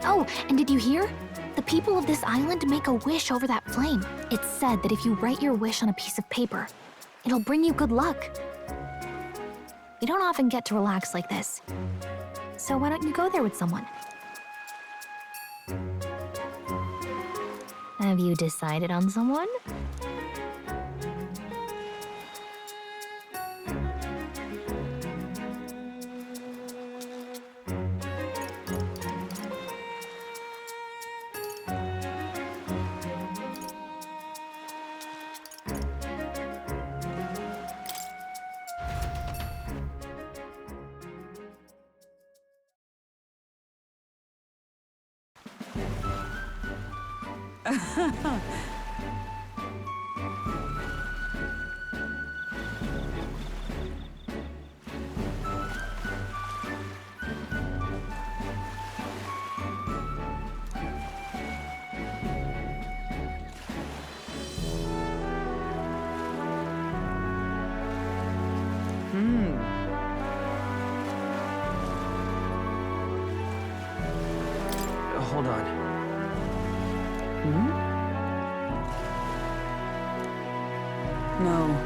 Oh, and did you hear? The people of this island make a wish over that flame. It's said that if you write your wish on a piece of paper, it'll bring you good luck. You don't often get to relax like this. So why don't you go there with someone? Have you decided on someone? Hold on. No.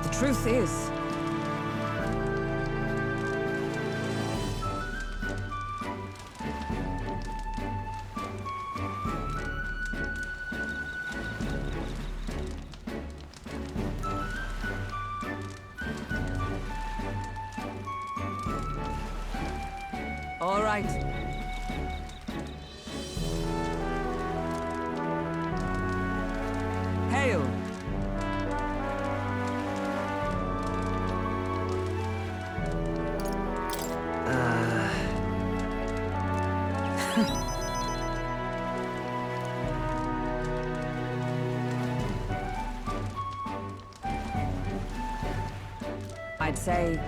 The truth is, all right. Hail. I'd say...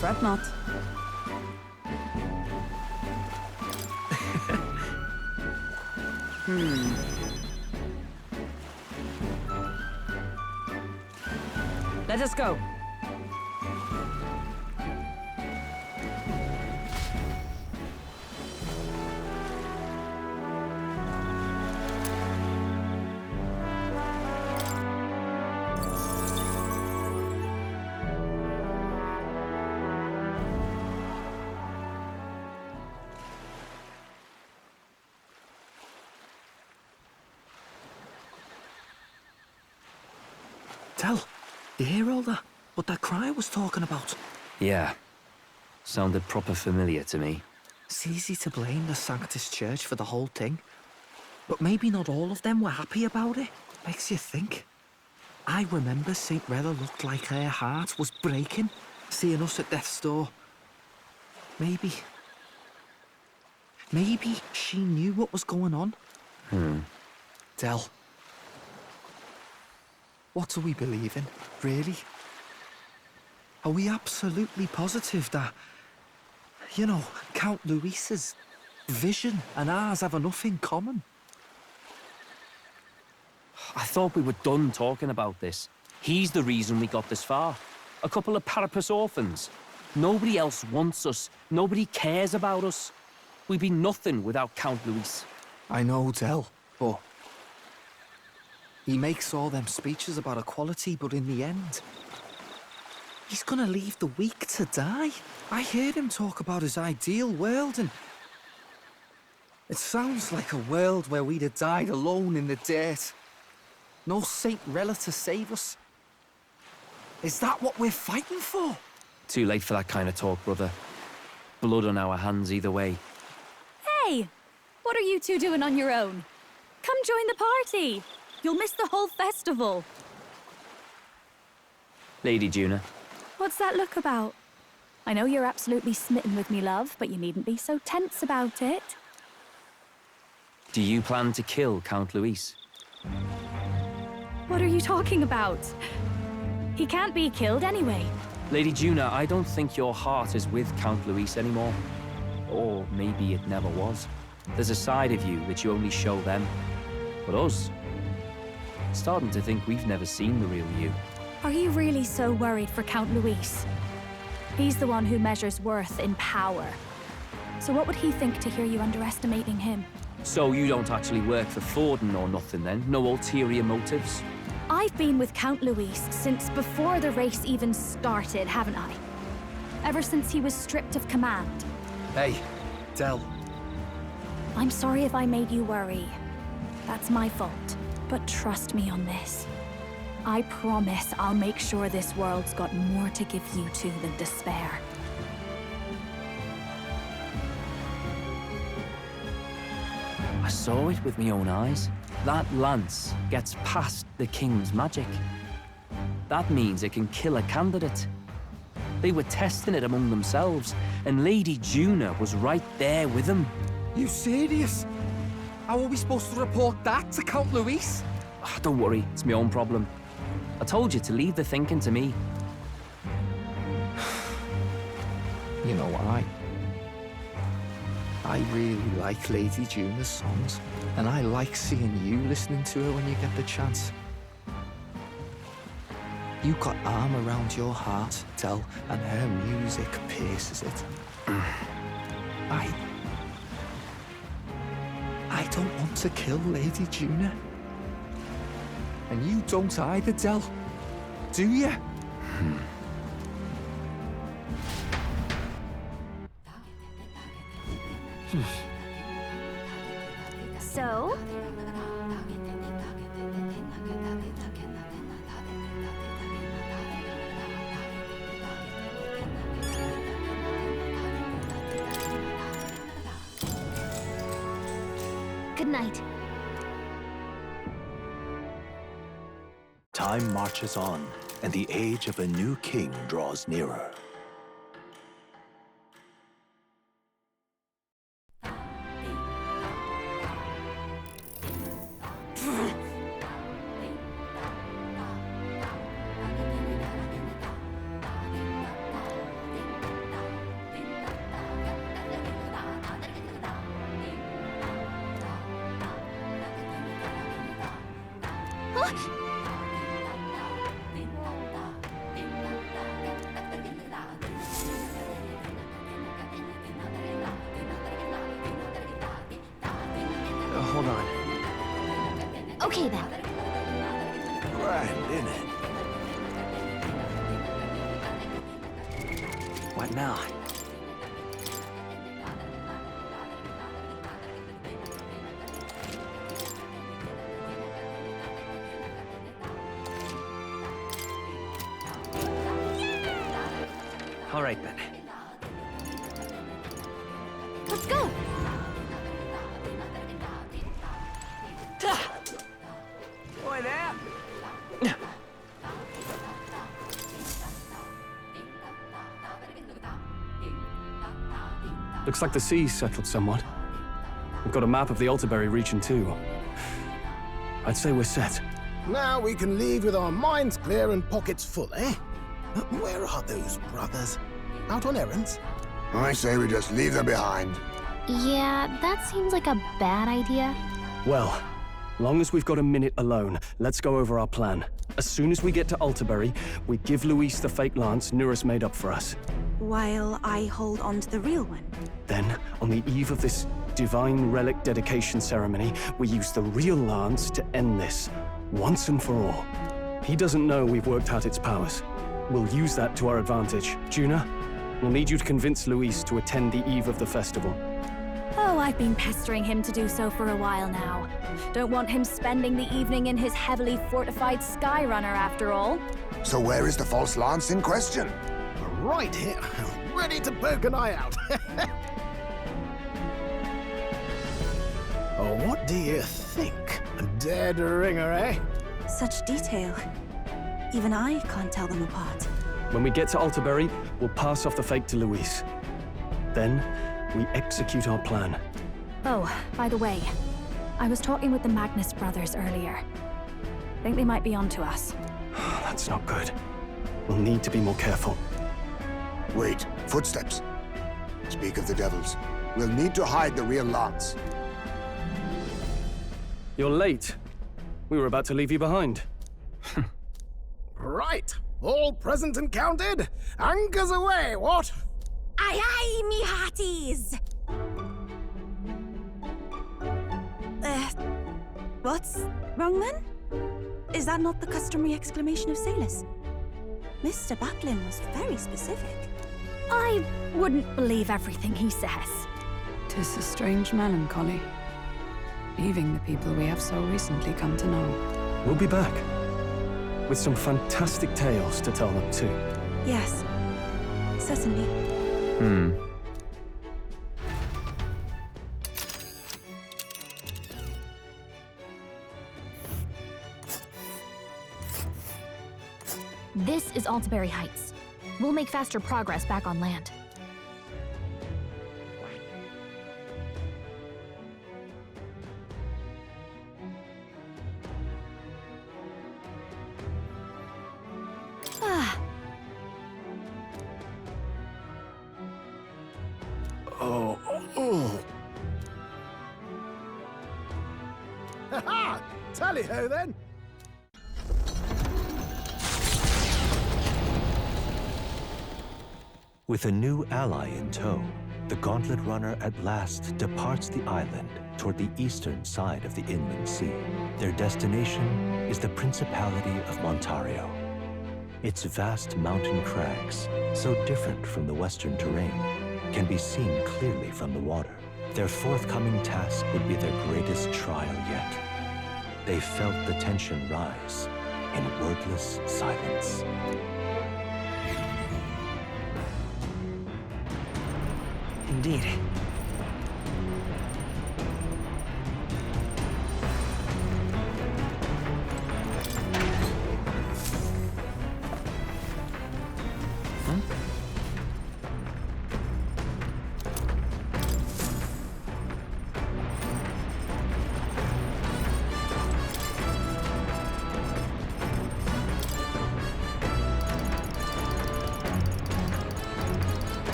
Fret not. Let us go. Tell, you hear all that? What that cry was talking about? Yeah. Sounded proper familiar to me. It's easy to blame the Sanctus Church for the whole thing. But maybe not all of them were happy about it. Makes you think. I remember St. Rella looked like her heart was breaking, seeing us at death's door. Maybe she knew what was going on. Del, what do we believe in, really? Are we absolutely positive that, you know, Count Luis's vision and ours have enough in common? I thought we were done talking about this. He's the reason we got this far. A couple of Parapus orphans. Nobody else wants us. Nobody cares about us. We'd be nothing without Count Luis. I know, Del, but... He makes all them speeches about equality, but in the end... He's gonna leave the weak to die. I heard him talk about his ideal world, and... It sounds like a world where we'd have died alone in the dirt. No Saint Rella to save us. Is that what we're fighting for? Too late for that kind of talk, brother. Blood on our hands either way. Hey! What are you two doing on your own? Come join the party! You'll miss the whole festival. Lady Juna. What's that look about? I know you're absolutely smitten with me, love, but you needn't be so tense about it. Do you plan to kill Count Luis? What are you talking about? He can't be killed anyway. Lady Juna, I don't think your heart is with Count Luis anymore. Or maybe it never was. There's a side of you that you only show them. But us, starting to think we've never seen the real you. Are you really so worried for Count Luis? He's the one who measures worth in power. So what would he think to hear you underestimating him? So you don't actually work for Thornton or nothing then? No ulterior motives? I've been with Count Luis since before the race even started, haven't I? Ever since he was stripped of command. Hey, Del. I'm sorry if I made you worry. That's my fault. But trust me on this. I promise I'll make sure this world's got more to give you two than despair. I saw it with my own eyes. That lance gets past the king's magic. That means it can kill a candidate. They were testing it among themselves, and Lady Juna was right there with them. You serious? How are we supposed to report that to Count Luis? Don't worry, it's my own problem. I told you to leave the thinking to me. You know what, I really like Lady Juna's songs, and I like seeing you listening to her when you get the chance. You got arm around your heart, Del, and her music pierces it. I don't want to kill Lady Juna. And you don't either, Del. Do you? So? Good night. Time marches on, and the age of a new king draws nearer. Hold on. Okay then. Grand, isn't it? What now? All right, then. Let's go. Boy, there. Looks like the sea's settled somewhat. We've got a map of the Alterberry region too. I'd say we're set. Now we can leave with our minds clear and pockets full, eh? Where are those brothers? Out on errands? I say we just leave them behind. Yeah, that seems like a bad idea. Well, long as we've got a minute alone, let's go over our plan. As soon as we get to Alterberry, we give Luis the fake lance Nuris made up for us. while I hold on to the real one. Then, on the eve of this divine relic dedication ceremony, we use the real lance to end this, once and for all. He doesn't know we've worked out its powers. We'll use that to our advantage. Juna, we'll need you to convince Luis to attend the eve of the festival. Oh, I've been pestering him to do so for a while now. Don't want him spending the evening in his heavily fortified Skyrunner after all. So where is the false lance in question? Right here, ready to poke an eye out. Oh, what do you think? A dead ringer, eh? Such detail. Even I can't tell them apart. When we get to Altaberry, we'll pass off the fake to Luis. Then, we execute our plan. Oh, by the way, I was talking with the Magnus brothers earlier. Think they might be onto us. That's not good. We'll need to be more careful. Wait, footsteps. Speak of the devils. We'll need to hide the real lance. You're late. We were about to leave you behind. Right, all present and counted. Anchors away, what? Aye aye, me hearties! What's wrong then? Is that not the customary exclamation of sailors? Mr. Batlin was very specific. I wouldn't believe everything he says. 'Tis a strange melancholy, leaving the people we have so recently come to know. We'll be back. With some fantastic tales to tell them too. Yes, certainly. This is Altaberry Heights. We'll make faster progress back on land. Ah. Oh. Ha-ha! Tally-ho, then. With a new ally in tow, the Gauntlet Runner at last departs the island toward the eastern side of the inland sea. Their destination is the Principality of Montario. Its vast mountain crags, so different from the western terrain, can be seen clearly from the water. Their forthcoming task would be their greatest trial yet. They felt the tension rise in wordless silence. Indeed.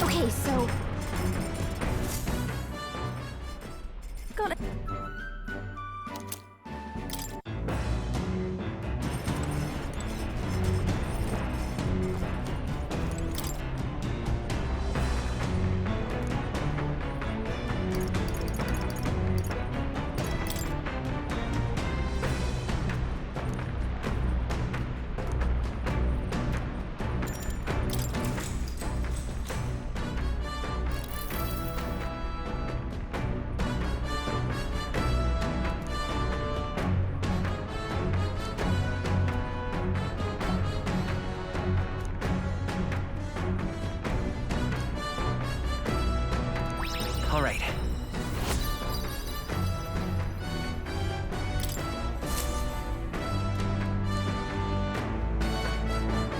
Okay, so... Got it. All right.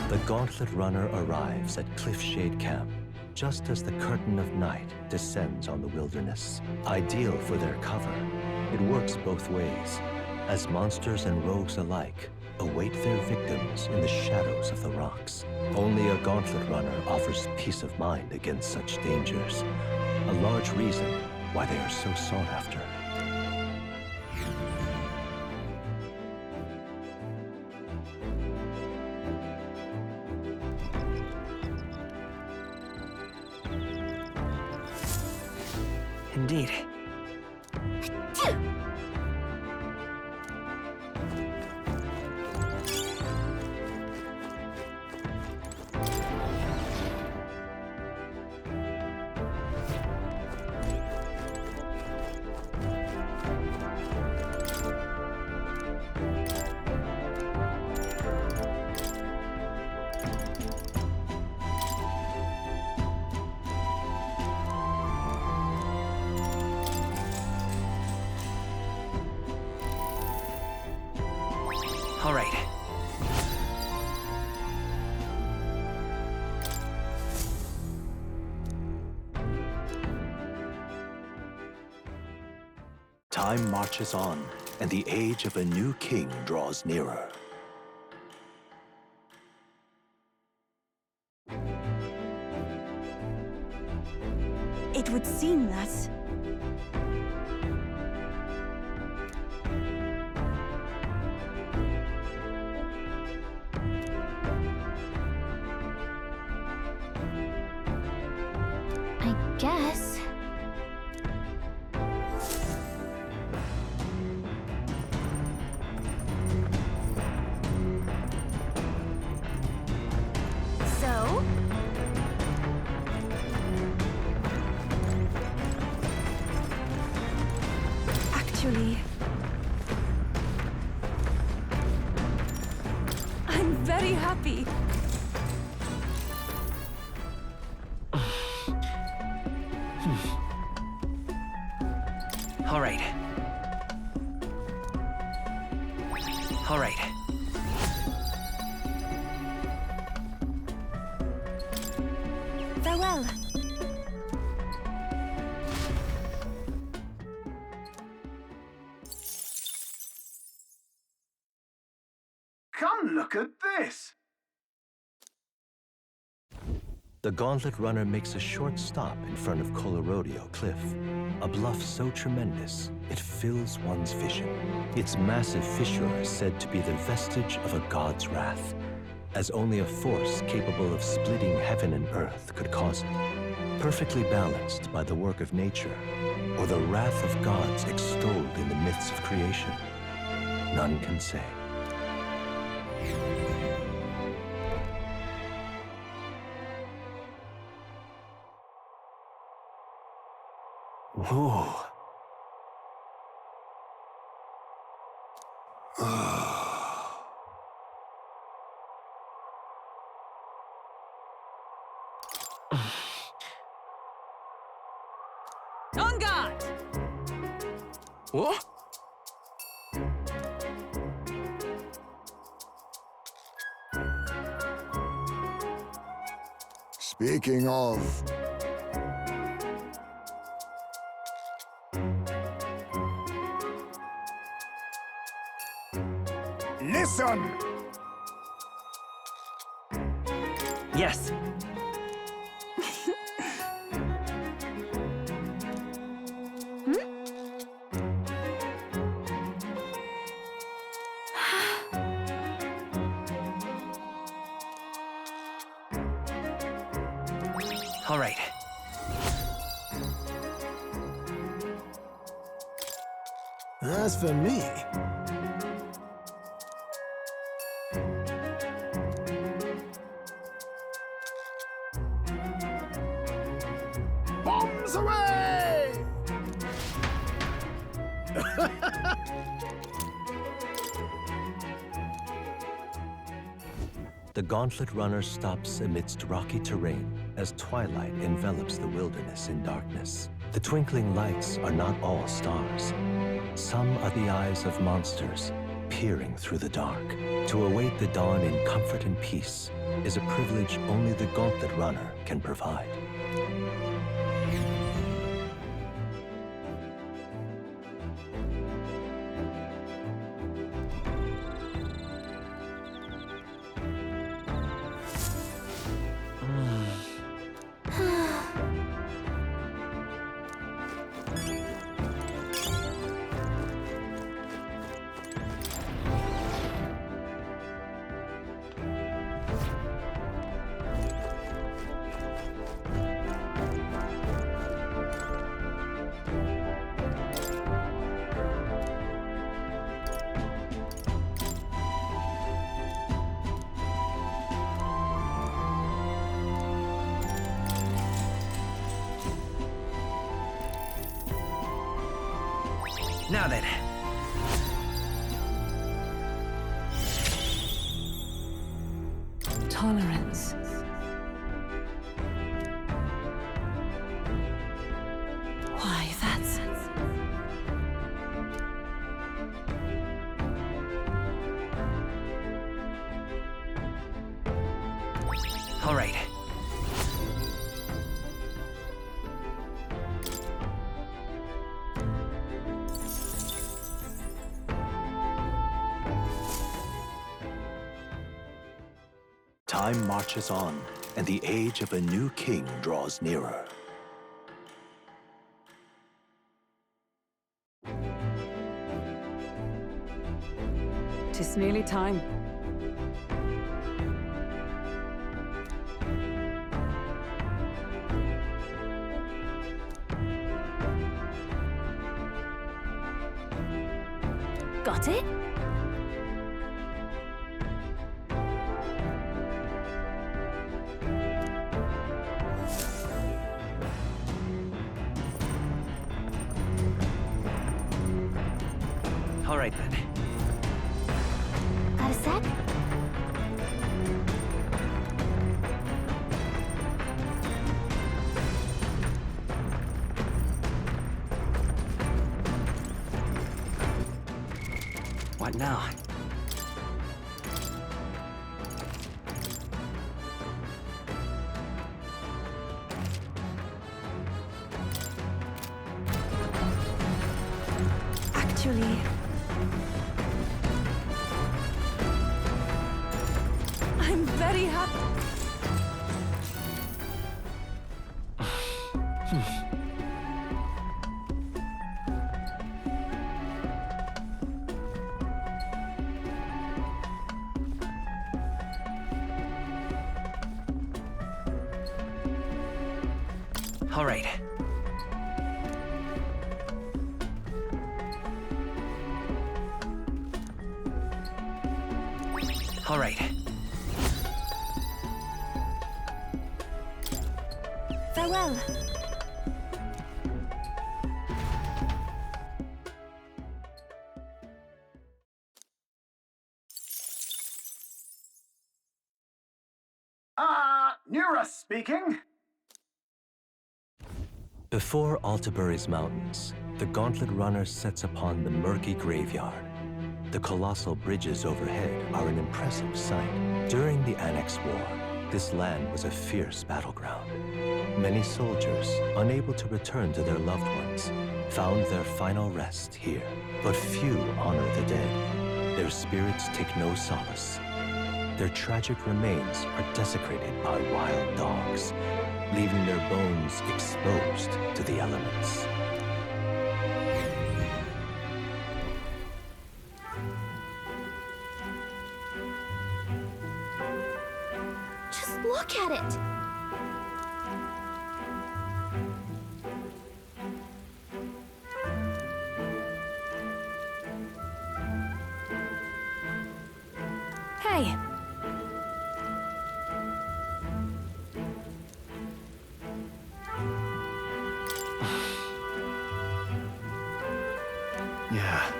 The Gauntlet Runner arrives at Cliffshade Camp just as the curtain of night descends on the wilderness. Ideal for their cover, it works both ways, as monsters and rogues alike await their victims in the shadows of the rocks. Only a Gauntlet Runner offers peace of mind against such dangers, a large reason why they are so sought after. Indeed. All right. Time marches on, and the age of a new king draws nearer. It would seem that... I guess. So? Actually... I'm very happy. All right. All right. Farewell. Come look at this! The Gauntlet Runner makes a short stop in front of Colorodeo Cliff, a bluff so tremendous it fills one's vision. Its massive fissure is said to be the vestige of a god's wrath, as only a force capable of splitting heaven and earth could cause it. Perfectly balanced by the work of nature, or the wrath of gods extolled in the myths of creation, none can say. Whoa. On guard! What? Speaking of... Listen! Yes. All right. As for me, bombs away! The Gauntlet Runner stops amidst rocky terrain as twilight envelops the wilderness in darkness. The twinkling lights are not all stars. Some are the eyes of monsters peering through the dark. To await the dawn in comfort and peace is a privilege only the Gauntlet Runner can provide. Now then. Tolerance. Why, that's... All right. Time marches on, and the age of a new king draws nearer. Tis nearly time. Got it? All right then. Got a sec? What now? Actually, I'm very happy. All right. All right. Farewell. Nura speaking. Before Altabury's mountains, the Gauntlet Runner sets upon the murky graveyard. The colossal bridges overhead are an impressive sight. During the Annex War, this land was a fierce battleground. Many soldiers, unable to return to their loved ones, found their final rest here. But few honor the dead. Their spirits take no solace. Their tragic remains are desecrated by wild dogs, leaving their bones exposed to the elements. Just look at it! Hey, Yeah.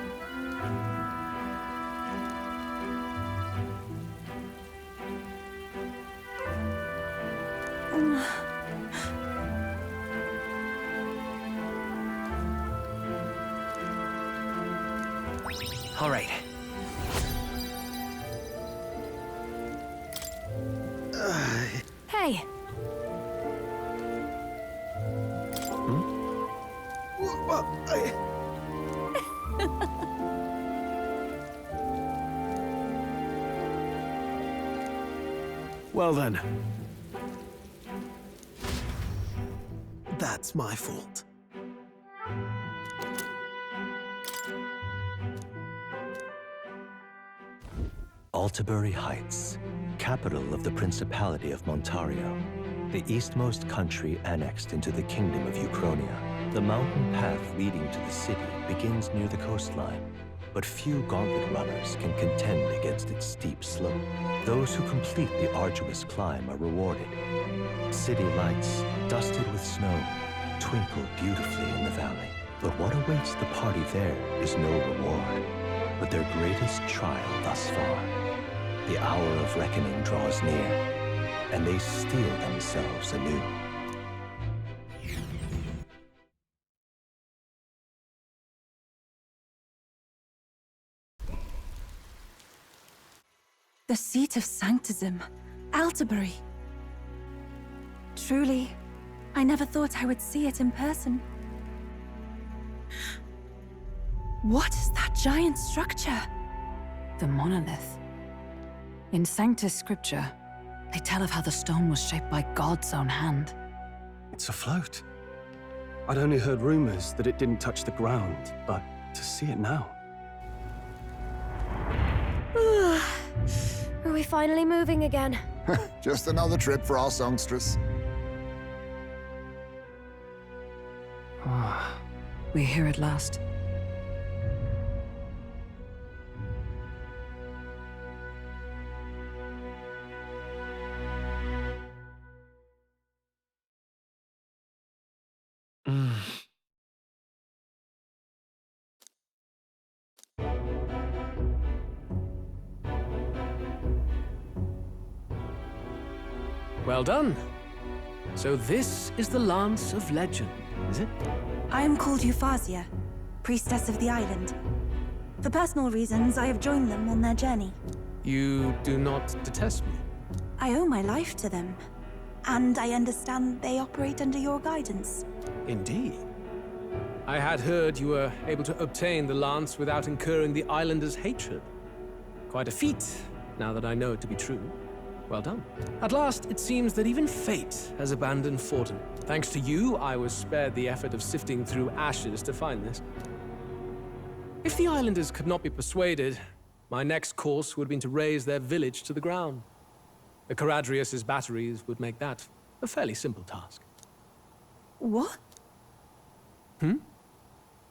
All right. hey, Well, Well then. that's my fault. Altabury Heights, capital of the Principality of Montario, the eastmost country annexed into the Kingdom of Uchronia. The mountain path leading to the city begins near the coastline, but few Gauntlet runners can contend against its steep slope. Those who complete the arduous climb are rewarded. City lights, dusted with snow, twinkle beautifully in the valley. But what awaits the party there is no reward, but their greatest trial thus far. The hour of reckoning draws near, and they steel themselves anew. The seat of Sanctism, Altabury. Truly, I never thought I would see it in person. What is that giant structure? The monolith. In Sanctus Scripture, they tell of how the stone was shaped by God's own hand. It's afloat. I'd only heard rumors that it didn't touch the ground, but to see it now. Are we finally moving again? Just another trip for our songstress. We're here at last. Well done. So this is the Lance of Legend, is it? I am called Euphrasia, priestess of the island. For personal reasons, I have joined them on their journey. You do not detest me? I owe my life to them, and I understand they operate under your guidance. Indeed. I had heard you were able to obtain the lance without incurring the islanders' hatred. Quite a feat, now that I know it to be true. Well done. At last, it seems that even fate has abandoned Fortin. Thanks to you, I was spared the effort of sifting through ashes to find this. If the islanders could not be persuaded, my next course would have been to raze their village to the ground. The Caradrius' batteries would make that a fairly simple task. What?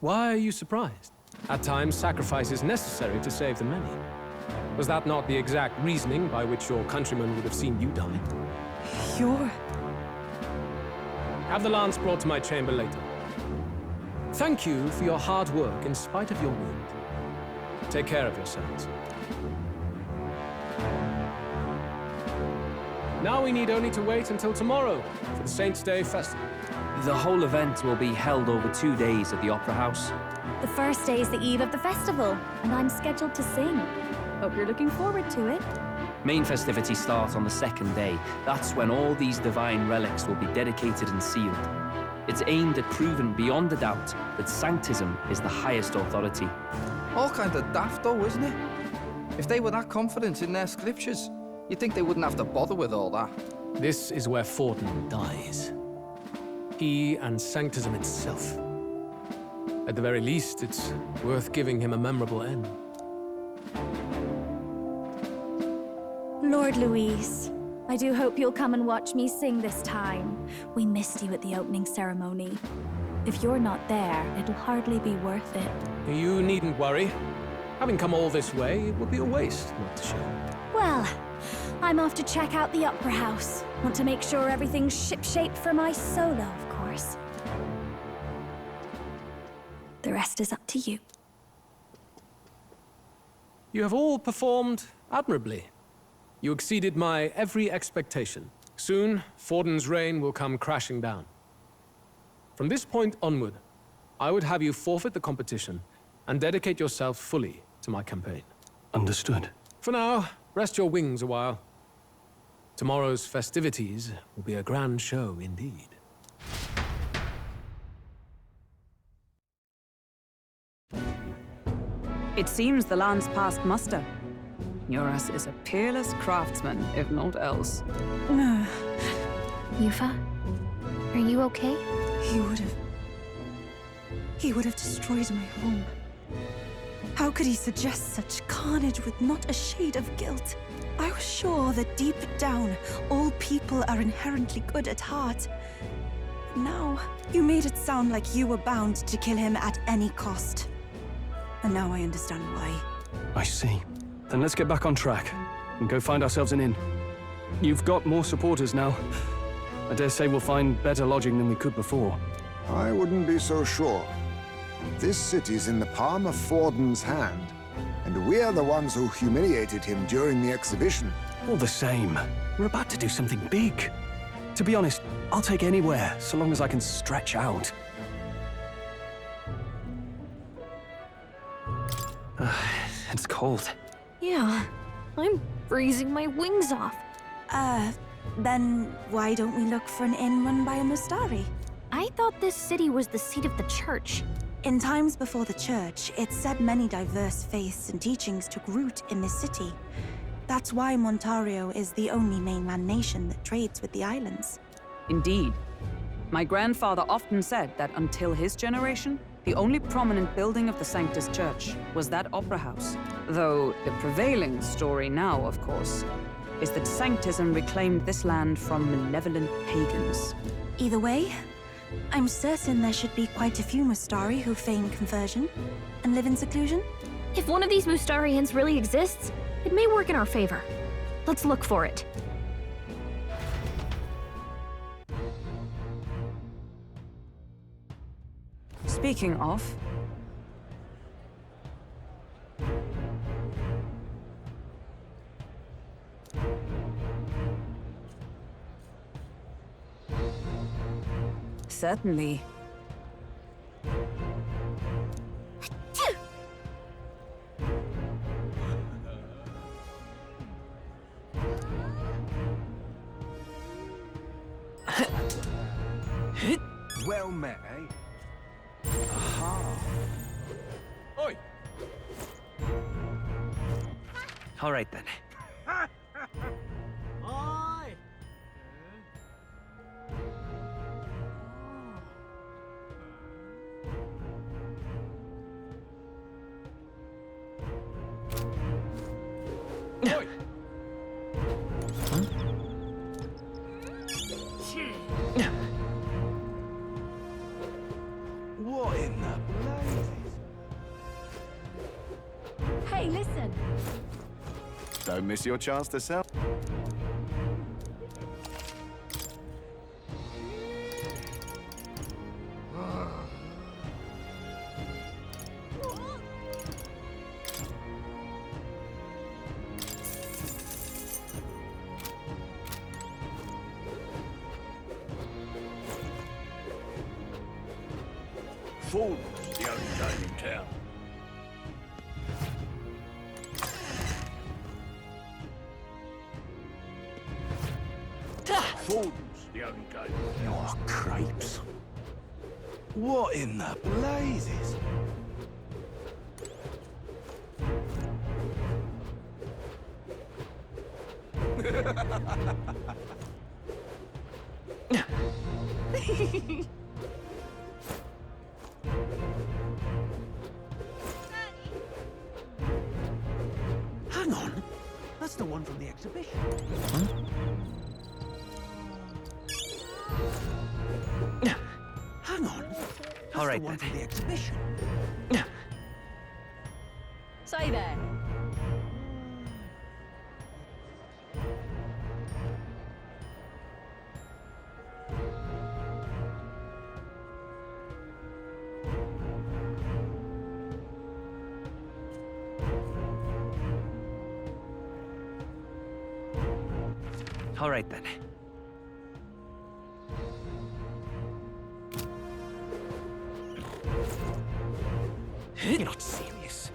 Why are you surprised? At times, sacrifice is necessary to save the many. Was that not the exact reasoning by which your countrymen would have seen you die? You're... Have the lance brought to my chamber later. Thank you for your hard work in spite of your wound. Take care of yourselves. Now we need only to wait until tomorrow for the Saints' Day Festival. The whole event will be held over 2 days at the Opera House. The first day is the eve of the festival, and I'm scheduled to sing. Hope you're looking forward to it. Main festivities start on the second day. That's when all these divine relics will be dedicated and sealed. It's aimed at proving beyond a doubt that Sanctism is the highest authority. All kind of daft though, isn't it? If they were that confident in their scriptures, you'd think they wouldn't have to bother with all that. This is where Fortin dies. He and Sanctism itself. At the very least, it's worth giving him a memorable end. Lord Louise, I do hope you'll come and watch me sing this time. We missed you at the opening ceremony. If you're not there, it'll hardly be worth it. You needn't worry. Having come all this way, it would be a waste not to show. Well, I'm off to check out the Opera House. Want to make sure everything's shipshape for my solo, of course. The rest is up to you. You have all performed admirably. You exceeded my every expectation. Soon, Fortin's reign will come crashing down. From this point onward, I would have you forfeit the competition and dedicate yourself fully to my campaign. Understood. For now, rest your wings a while. Tomorrow's festivities will be a grand show indeed. It seems the land's passed muster. Eurus is a peerless craftsman, if not else. Yufa, are you okay? He would have destroyed my home. How could he suggest such carnage with not a shade of guilt? I was sure that deep down, all people are inherently good at heart. Now, you made it sound like you were bound to kill him at any cost. And now I understand why. I see. Then let's get back on track and go find ourselves an inn. You've got more supporters now. I dare say we'll find better lodging than we could before. I wouldn't be so sure. This city's in the palm of Forden's hand, and we're the ones who humiliated him during the exhibition. All the same, we're about to do something big. To be honest, I'll take anywhere, so long as I can stretch out. It's cold. Yeah, I'm freezing my wings off. Then why don't we look for an inn run by a Mustari? I thought this city was the seat of the church. In times before the church, it's said many diverse faiths and teachings took root in this city. That's why Montario is the only mainland nation that trades with the islands. Indeed. My grandfather often said that until his generation, the only prominent building of the Sanctus Church was that opera house. Though the prevailing story now, of course, is that Sanctism reclaimed this land from malevolent pagans. Either way, I'm certain there should be quite a few Mustari who feign conversion and live in seclusion. If one of these Mustarians really exists, it may work in our favor. Let's look for it. Speaking of... Certainly. Well met, eh? Aha! Oi! All right, then. Oi! Oi! What in the blazes? Hey, listen. Don't miss your chance to sell. Ford's the only game in town. Ford's the only game. Oh, cripes. What in the blazes? Hang on. That's the one from the exhibition. Hang on. That's All right, the one then. from the exhibition. Say there. All right, then. You're not serious.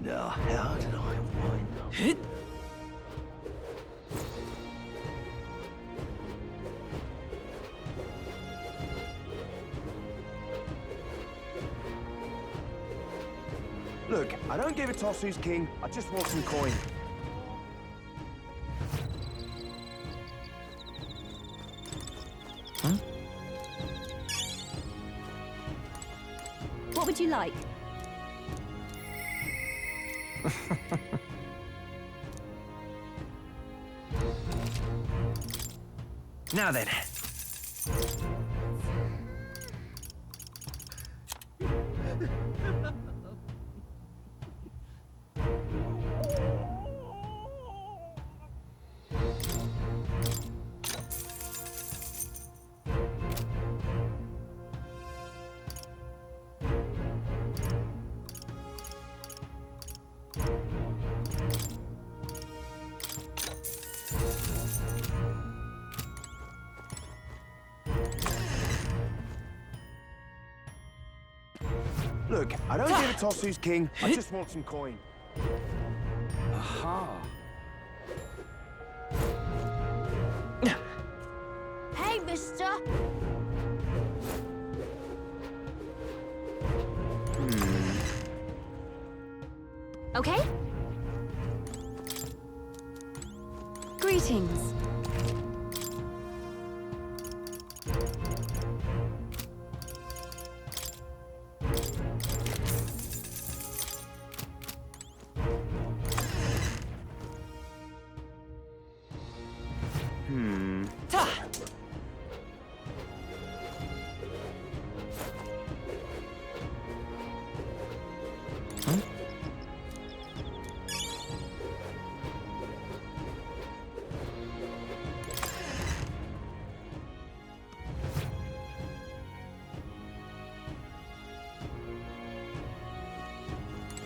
Now, how did I wind up? Look, I don't give a toss who's king. I just want some coin. What would you like? Now then. Look, I don't give a toss who's king. I just want some coin. Aha. Hey, mister! Okay? Greetings.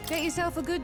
Get yourself a good...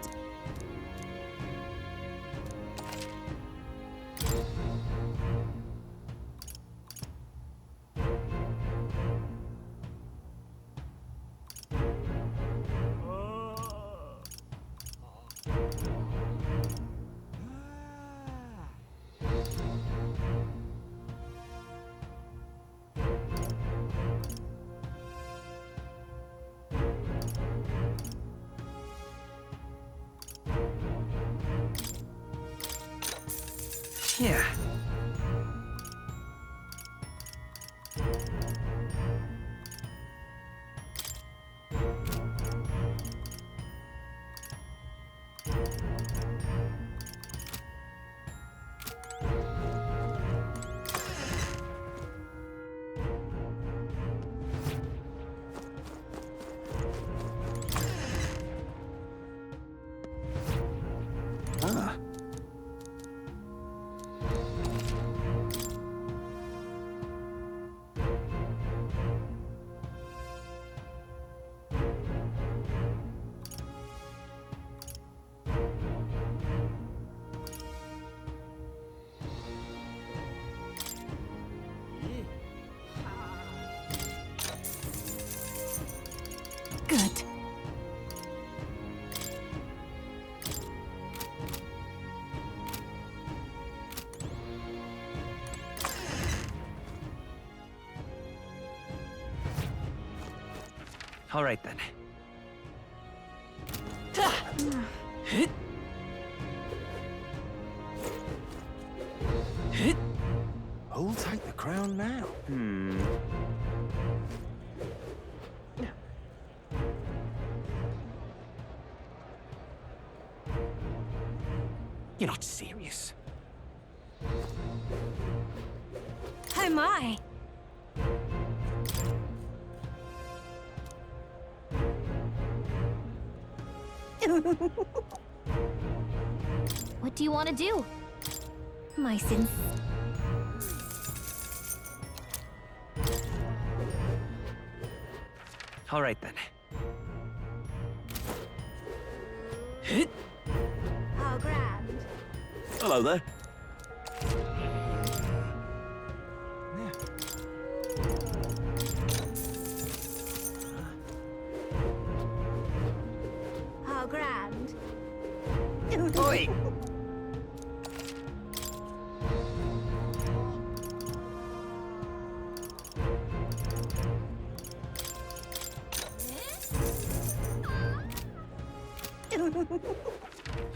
Yeah. Ah. Good. All right then. Who'll take the crown now? You're not serious. Oh my! What do you want to do? My sins. All right then. Oh, grand. Hello there. Oh, grand. Oi!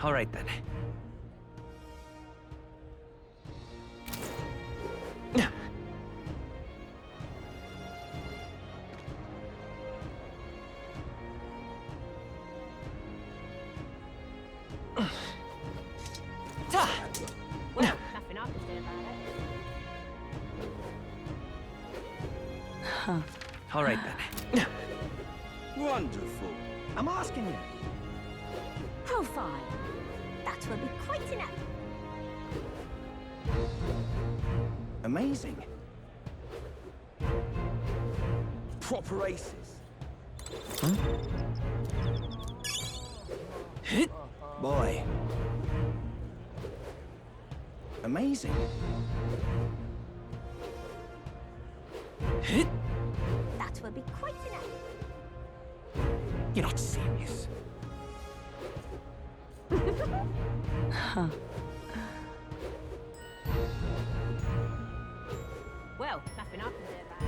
All right then. Well, nothing I can do about it. All right then. Wonderful. I'm asking you. How fine. That will be quite enough. Amazing. Proper aces. Boy. Amazing. That will be quite enough. You're not serious. Well, nothing I can do about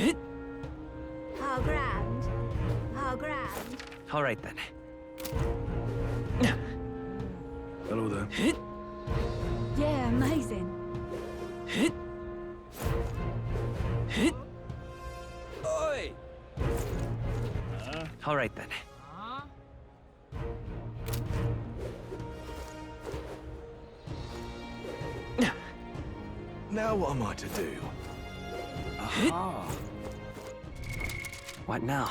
it. How grand. How grand. All right then. Hello there. Yeah, amazing. Oi! All right then. Now what am I to do? Aha! What now?